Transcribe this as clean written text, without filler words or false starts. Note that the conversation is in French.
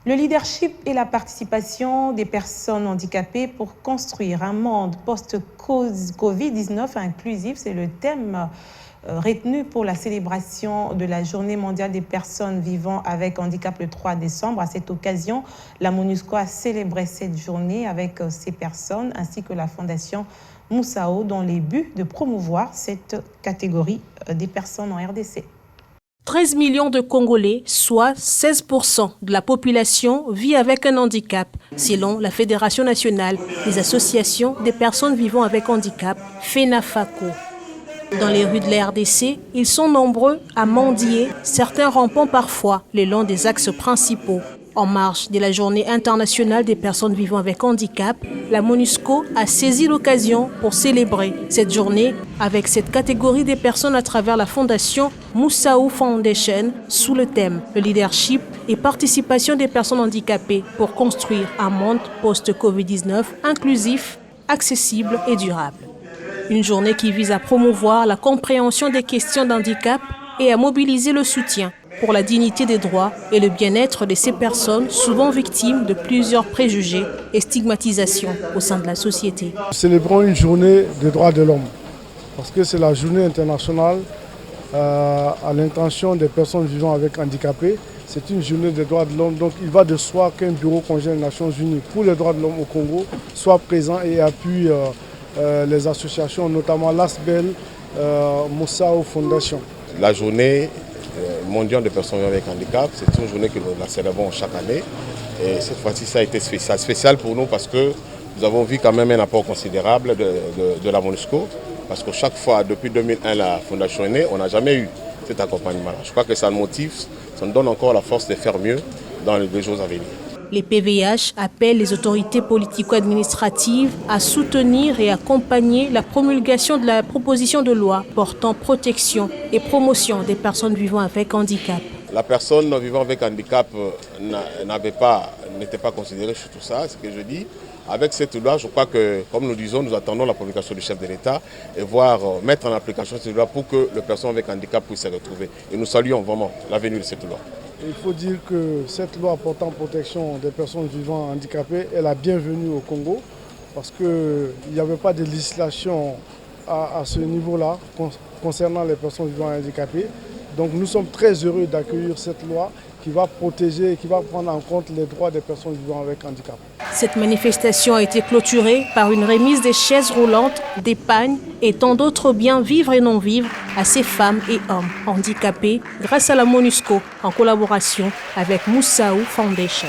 Le leadership et la participation des personnes handicapées pour construire un monde post-Covid-19 inclusif, c'est le thème retenu pour la célébration de la Journée mondiale des personnes vivant avec handicap le 3 décembre. À cette occasion, la MONUSCO a célébré cette journée avec ces personnes ainsi que la Fondation Moussao dans les buts de promouvoir cette catégorie des personnes en RDC. 13 millions de Congolais, soit 16% de la population, vit avec un handicap, selon la Fédération nationale des associations des personnes vivant avec handicap, FENAFACO. Dans les rues de la RDC, ils sont nombreux à mendier, certains rampant parfois le long des axes principaux. En marge de la Journée internationale des personnes vivant avec handicap, la MONUSCO a saisi l'occasion pour célébrer cette journée avec cette catégorie des personnes à travers la fondation Moussao Foundation sous le thème « Le leadership et participation des personnes handicapées pour construire un monde post-Covid-19 inclusif, accessible et durable ». Une journée qui vise à promouvoir la compréhension des questions d'handicap et à mobiliser le soutien pour la dignité des droits et le bien-être de ces personnes souvent victimes de plusieurs préjugés et stigmatisations au sein de la société. Nous célébrons une journée des droits de l'homme parce que c'est la journée internationale à l'intention des personnes vivant avec handicapés. C'est une journée des droits de l'homme, donc il va de soi qu'un bureau conjoint des Nations Unies pour les droits de l'homme au Congo soit présent et appuie les associations, notamment l'ASBEL, Moussao Foundation. La journée mondiale des personnes avec handicap, c'est une journée que nous la célébrons chaque année. Et cette fois-ci, ça a été spécial pour nous parce que nous avons vu quand même un apport considérable de la MONUSCO. Parce que chaque fois, depuis 2001, la Fondation est née, on n'a jamais eu cet accompagnement-là. Je crois que ça nous motive, ça nous donne encore la force de faire mieux dans les 2 jours à venir. Les PVH appellent les autorités politico-administratives à soutenir et accompagner la promulgation de la proposition de loi portant protection et promotion des personnes vivant avec handicap. La personne vivant avec handicap n'était pas considérée sur tout ça, c'est ce que je dis. Avec cette loi, je crois que, comme nous disons, nous attendons la publication du chef de l'État et voir mettre en application cette loi pour que les personnes avec handicap puissent se retrouver. Et nous saluons vraiment la venue de cette loi. Il faut dire que cette loi portant protection des personnes vivant handicapées est la bienvenue au Congo parce qu'il n'y avait pas de législation à ce niveau-là concernant les personnes vivant handicapées. Donc nous sommes très heureux d'accueillir cette loi qui va protéger et qui va prendre en compte les droits des personnes vivant avec handicap. Cette manifestation a été clôturée par une remise des chaises roulantes, des pagnes et tant d'autres biens vivres et non vivres à ces femmes et hommes handicapés grâce à la MONUSCO en collaboration avec Moussao Foundation.